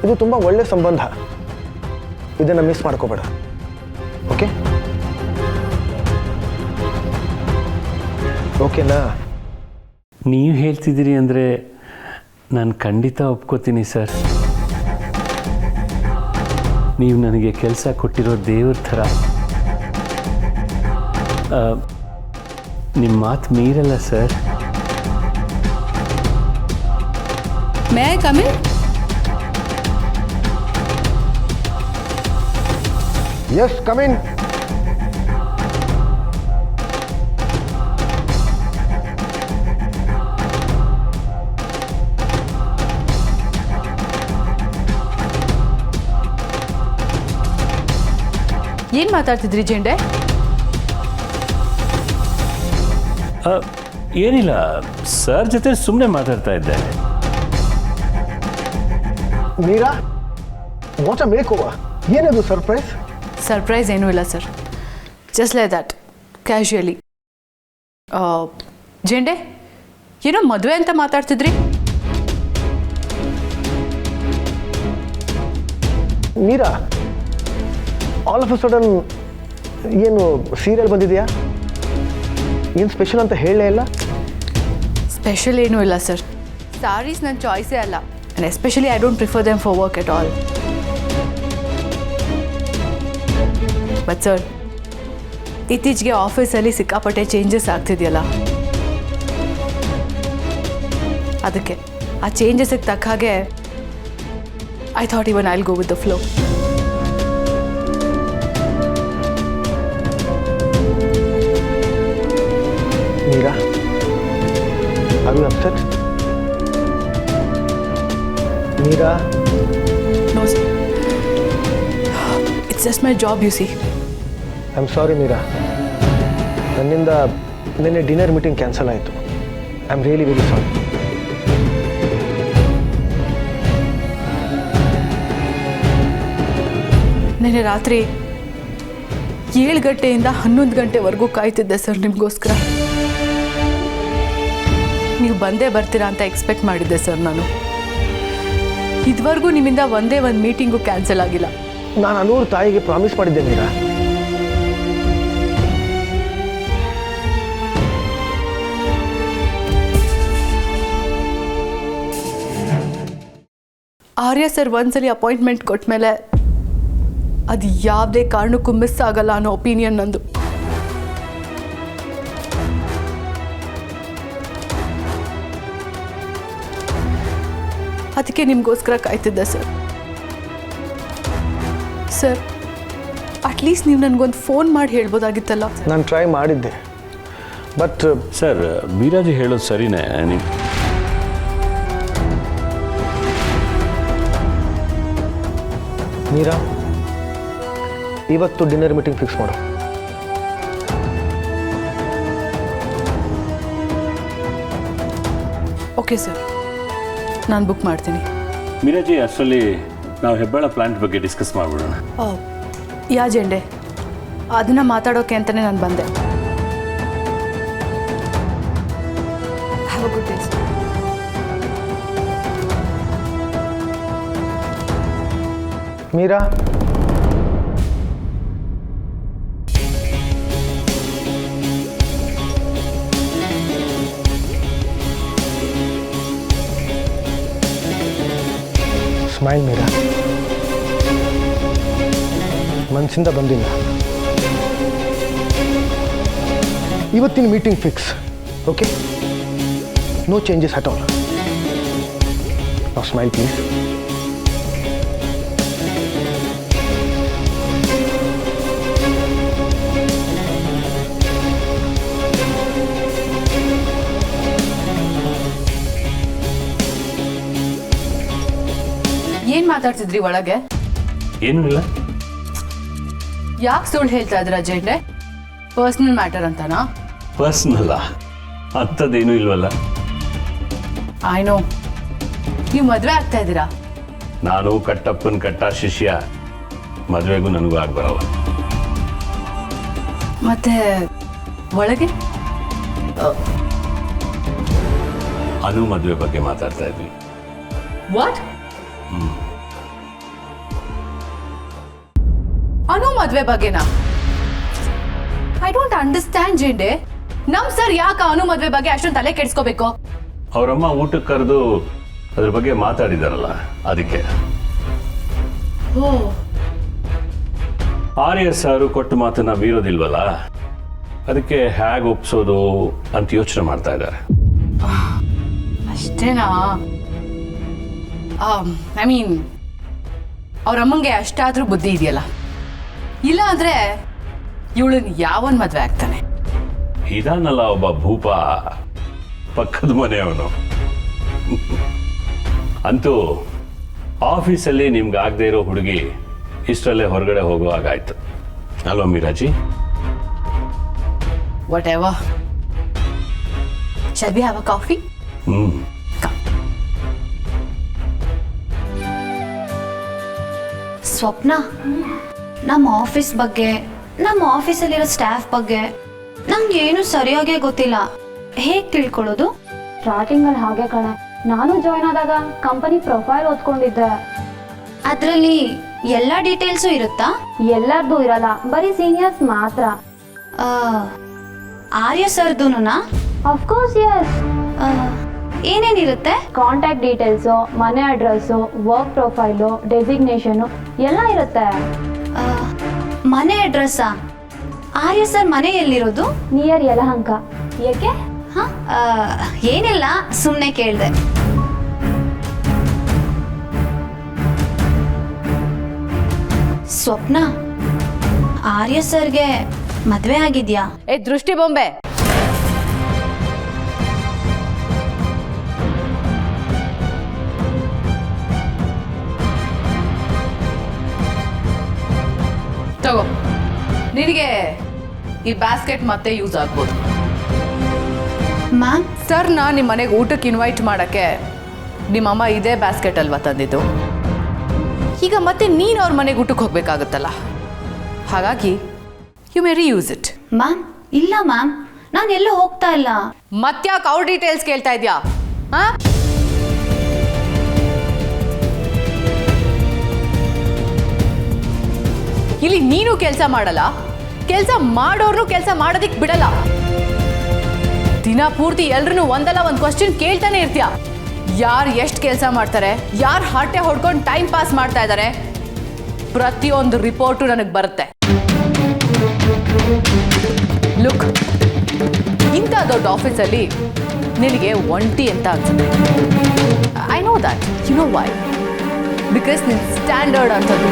ಇದು ತುಂಬ ಒಳ್ಳೆ ಸಂಬಂಧ. ಇದನ್ನು ಮಿಸ್ ಮಾಡ್ಕೋಬೇಡ. ಓಕೆ ಓಕೆನಾ? ನೀವು ಹೇಳ್ತಿದ್ದೀರಿ ಅಂದರೆ ನಾನು ಖಂಡಿತ ಒಪ್ಕೋತೀನಿ ಸರ್. ನೀವು ನನಗೆ ಕೆಲಸ ಕೊಟ್ಟಿರೋ ದೇವ್ರ ಥರ. ನಿಮ್ಮ ಮಾತು ಮೀರಲ್ಲ sir. May I come in? Yes, come in. ಏನು ಮಾತಾಡ್ತಿದ್ರಿ ಜೆಂಡೆ? ಏನಿಲ್ಲ, ಸರ್ ಜೊತೆ ಸುಮ್ಮನೆ ಮಾತಾಡ್ತಾ ಇದ್ದೆ. Meera, what a makeover. ಏನದು ಸರ್ಪ್ರೈಸ್? ಸರ್ಪ್ರೈಸ್ ಏನೂ ಇಲ್ಲ sir, just like that, casually. Jende, ಏನೋ ಮದುವೆ ಅಂತ ಮಾತಾಡ್ತಿದ್ರಿ? Meera, all of a sudden ಏನು ಸೀರಿಯಲ್ ಬಂದಿದೆಯಾ? ಏನು ಸ್ಪೆಷಲ್ ಅಂತ ಹೇಳಲೇ ಇಲ್ಲ? ಸ್ಪೆಷಲ್ ಏನೂ ಇಲ್ಲ ಸರ್. ಸಾರೀಸ್ ನನ್ನ ಚಾಯ್ಸೇ ಅಲ್ಲ, and especially I don't prefer them for work at all. But sir, ಇತ್ತೀಚೆಗೆ ಆಫೀಸಲ್ಲಿ ಸಿಕ್ಕಾಪಟ್ಟೆ ಚೇಂಜಸ್ ಆಗ್ತಿದೆಯಲ್ಲ, ಅದಕ್ಕೆ ಆ ಚೇಂಜಸ್ಗೆ ತಕ್ಕ ಹಾಗೆ I thought even I'll go with the flow. Meera, are you upset? Meera? No, sir. It's just my job, you see. I'm sorry, Meera. ನನ್ನಿಂದ ನಿನ್ನೆ dinner meeting cancel ಆಯಿತು. I am really very sorry. ನಿನ್ನೆ ರಾತ್ರಿ 7 ಗಂಟೆಯಿಂದ 11 ಗಂಟೆವರೆಗೂ ಕಾಯ್ತಿದ್ದೆ sir ನಿಮಗೋಸ್ಕರ. ನೀವು ಬಂದೇ ಬರ್ತೀರಾ ಅಂತ ಎಕ್ಸ್ಪೆಕ್ಟ್ ಮಾಡಿದ್ದೆ ಸರ್ ನಾನು. ಇದುವರೆಗೂ ನಿಮ್ಮಿಂದ ಒಂದೇ ಒಂದು ಮೀಟಿಂಗು ಕ್ಯಾನ್ಸಲ್ ಆಗಿಲ್ಲ. ನಾನು ಅನೂರ್ ತಾಯಿಗೆ ಪ್ರಾಮಿಸ್ ಮಾಡಿದ್ದೆ ಮೀರಾ. ಆರ್ಯ ಸರ್ ಒಂದ್ಸಲಿ ಅಪಾಯಿಂಟ್ಮೆಂಟ್ ಕೊಟ್ಟ ಮೇಲೆ ಅದು ಯಾವುದೇ ಕಾರಣಕ್ಕೂ ಮಿಸ್ ಆಗಲ್ಲ ಅನ್ನೋ ಒಪಿನಿಯನ್ ನಂದು. ಅದಕ್ಕೆ ನಿಮಗೋಸ್ಕರ ಕಾಯ್ತಿದ್ದೆ ಸರ್. ಸರ್, ಅಟ್ಲೀಸ್ಟ್ ನೀವು ನನಗೊಂದು ಫೋನ್ ಮಾಡಿ ಹೇಳ್ಬೋದಾಗಿತ್ತಲ್ಲ. ನಾನು ಟ್ರೈ ಮಾಡಿದ್ದೆ, ಬಟ್ ಸರ್, ಮೀರಾಜಿ ಹೇಳೋದು ಸರಿನೇ. ನೀವು ಮೀರಾ, ಇವತ್ತು ಡಿನ್ನರ್ ಮೀಟಿಂಗ್ ಫಿಕ್ಸ್ ಮಾಡು. ಓಕೆ ಸರ್, ನಾನು ಬುಕ್ ಮಾಡ್ತೀನಿ. ಮೀರಾಜಿ, ಅಷ್ಟರಲ್ಲಿ ನಾವು ಹೆಬ್ಬಾಳ ಪ್ಲಾಂಟ್ ಬಗ್ಗೆ ಡಿಸ್ಕಸ್ ಮಾಡಿಬಿಡೋಣ. ಯಾ ಜೆಂಡೆ, ಅದನ್ನು ಮಾತಾಡೋಕೆ ಅಂತಲೇ ನಾನು ಬಂದೆ. Have a good day sir. Meera, smile Meera. ಮನಸ್ಸಿಂದ ಬಂದಿಲ್ಲ. ಇವತ್ತಿನ meeting fix. Okay, no changes at all. Now smile please. ಏನು ಮಾತಾಡ್ತಿದ್ರಿ ಒಳಗೆ? ಏನೂ ಇಲ್ಲ. ಯಾಕೆ ಸುಳ್ಳು ಹೇಳ್ತಾ ಇದ್ದೀರಾ ಜೆಂಡೆ? ಪರ್ಸ್ನಲ್ ಮ್ಯಾಟರ್ ಅಂತನಾ? ಪರ್ಸ್ನಲ್ಲ, ಅಂಥದ್ದೇನೂ ಇಲ್ವಲ್ಲ. ಐ ನೋ, ನೀವು ಮದುವೆ ಆಗ್ತಾ ಇದ್ದೀರಾ. ನಾನು ಕಟ್ಟಪ್ಪನ ಕಟ್ಟ ಶಿಷ್ಯ, ಮದುವೆಗೂ ನನಗೂ ಆಗ್ಬರಲ್ಲ. ಮತ್ತೆ ಒಳಗೆ ಅನು ಮದುವೆ ಬಗ್ಗೆ ಮಾತಾಡ್ತಾ ಇದ್ವಿ. ವಾಟ್? ಅನು ಮದ್ವೆ ಬಗ್ಗೆನಾ? I don't understand Jende. ನಮ್ ಸರ್ ಯಾಕೆ ಅನು ಮದ್ವೆ ಬಗ್ಗೆ ಅಷ್ಟೊಂದು ತಲೆ ಕೆಡಿಸ್ಕೋಬೇಕು? ಅವರಮ್ಮ ಊಟಕ್ಕೆ ಕರೆದು ಅದ್ರ ಬಗ್ಗೆ ಮಾತಾಡಿದಾರಲ್ಲ, ಅದಕ್ಕೆ. ಓ, ಆರ್ಯ ಸಾರು ಕೊಟ್ಟ ಮಾತನ್ನ ಮೀರೋದಿಲ್ವಲ್ಲ, ಅದಕ್ಕೆ ಹೇಗೆ ಒಪ್ಸೋದು ಅಂತ ಯೋಚನೆ ಮಾಡ್ತಾ ಇದ್ದಾರೆ. ಅಷ್ಟೇನಾ? ಐ ಮೀನ್ ಅವ್ರಮ್ಮಂಗೆ ಅಷ್ಟಾದ್ರೂ ಬುದ್ಧಿ ಇದೆಯಲ್ಲ, ಇಲ್ಲ ಅಂದ್ರೆ ಇವಳನ್ನ ಯಾವನ್ ಮದ್ವೆ ಆಗ್ತಾನೆ? ಇದಾನಲ್ಲ ಒಬ್ಬ ಭೂಪ, ಪಕ್ಕದ ಮನೆಯವನು. ಅಂತೂ ಆಫೀಸಲ್ಲಿ ನಿಮ್ಗೆ ಆಗದೆ ಇರೋ ಹುಡುಗಿ ಇಷ್ಟರಲ್ಲೇ ಹೊರಗಡೆ ಹೋಗುವಾಗಾಯ್ತು ಅಲ್ವಾ ಮೀರಾಜಿ? Whatever. Shall we have a coffee? Come. Swapna, ನಮ್ಮ ಆಫೀಸ್ ಬಗ್ಗೆ, ನಮ್ಮ ಆಫೀಸಲ್ಲಿರೋ ಸ್ಟಾಫ್ ಬಗ್ಗೆ ನಂಗೆ ಏನು ಸರಿಯಾಗೇ ಗೊತ್ತಿಲ್ಲ. ಹೇಗೆ ತಿಳ್ಕೊಳ್ಳೋದು? ಸ್ಟಾರ್ಟಿಂಗಲ್ಲಿ ಹಾಗೆ ಕಣೆ, ನಾನು ಜಾಯ್ನ್ ಆದಾಗ ಕಂಪನಿ ಪ್ರೊಫೈಲ್ ಓದ್ಕೊಂಡಿದ್ದೆ. ಅದರಲ್ಲಿ ಎಲ್ಲ ಡೀಟೇಲ್ಸು ಇರುತ್ತಾ? ಎಲ್ಲರದು ಇರಲ್ಲ, ಬರೀ ಸೀನಿಯರ್ಸ್ ಮಾತ್ರ. ಆರ್ಯ ಸರ್ದುನಾ? Of course yes. ಏನೇನಿರುತ್ತೆ? ಕಾಂಟ್ಯಾಕ್ಟ್ ಡೀಟೇಲ್ಸು, ಮನೆ ಅಡ್ರೆಸ್ಸು, ವರ್ಕ್ ಪ್ರೊಫೈಲು, ಡೆಸಿಗ್ನೇಷನು ಎಲ್ಲ ಇರುತ್ತೆ. ಮನೆ ಅಡ್ರೆಸ್ಸಾ? ಆರ್ಯ ಸರ್ ಮನೆ ಎಲ್ಲಿರೋದು? ನಿಯರ್ ಯಲಹಂಕ. ಏಕೆ? ಏನಿಲ್ಲ, ಸುಮ್ಮನೆ ಕೇಳಿದೆ. ಸ್ವಪ್ನ, ಆರ್ಯ ಸರ್ಗೆ ಮದುವೆ ಆಗಿದ್ಯಾ? ದೃಷ್ಟಿ ಬೊಂಬೆ, ತಗೋ. ನಿನಗೆ ಈ ಬ್ಯಾಸ್ಕೆಟ್ ಮತ್ತೆ ಯೂಸ್ ಆಗ್ಬೋದು. ಮ್ಯಾಮ್, ಸರ್ನ ನಿಮ್ಮ ಮನೆಗೆ ಊಟಕ್ಕೆ ಇನ್ವೈಟ್ ಮಾಡೋಕ್ಕೆ ನಿಮ್ಮಮ್ಮ ಇದೇ ಬ್ಯಾಸ್ಕೆಟ್ ಅಲ್ವಾ ತಂದಿದ್ದು? ಈಗ ಮತ್ತೆ ನೀನು ಅವ್ರ ಮನೆಗೆ ಊಟಕ್ಕೆ ಹೋಗ್ಬೇಕಾಗತ್ತಲ್ಲ, ಹಾಗಾಗಿ you may reuse it. Ma'am, ಇಲ್ಲ ಮ್ಯಾಮ್, ನಾನು ಎಲ್ಲೂ ಹೋಗ್ತಾ ಇಲ್ಲ. ಮತ್ತ್ಯಾಕೆ ಅವ್ರ ಡೀಟೇಲ್ಸ್ ಕೇಳ್ತಾ ಇದ್ಯಾ? ಇಲ್ಲಿ ನೀನು ಕೆಲಸ ಮಾಡಲ್ಲ, ಕೆಲಸ ಮಾಡೋರ್ನು ಕೆಲಸ ಮಾಡೋದಿಕ್ ಬಿಡಲ್ಲ. ದಿನ ಪೂರ್ತಿ ಎಲ್ರು ಒಂದಲ್ಲ ಒಂದು ಕ್ವಶನ್ ಕೇಳ್ತಾನೆ ಇರ್ತೀಯ. ಯಾರು ಎಷ್ಟು ಕೆಲಸ ಮಾಡ್ತಾರೆ, ಯಾರು ಹರಟೆ ಹೊಡ್ಕೊಂಡು ಟೈಮ್ ಪಾಸ್ ಮಾಡ್ತಾ ಇದ್ದಾರೆ, ಪ್ರತಿಯೊಂದು ರಿಪೋರ್ಟು ನನಗೆ ಬರುತ್ತೆ. ಲುಕ್, ಇಂಥ ದೊಡ್ಡ ಆಫೀಸಲ್ಲಿ ನಿನಗೆ ಒಂಟಿ ಅಂತ ಅನ್ಸುತ್ತೆ. I know that. You know why? Because ನಿನ್ನ ಸ್ಟ್ಯಾಂಡರ್ಡ್ ಅಂತದ್ದು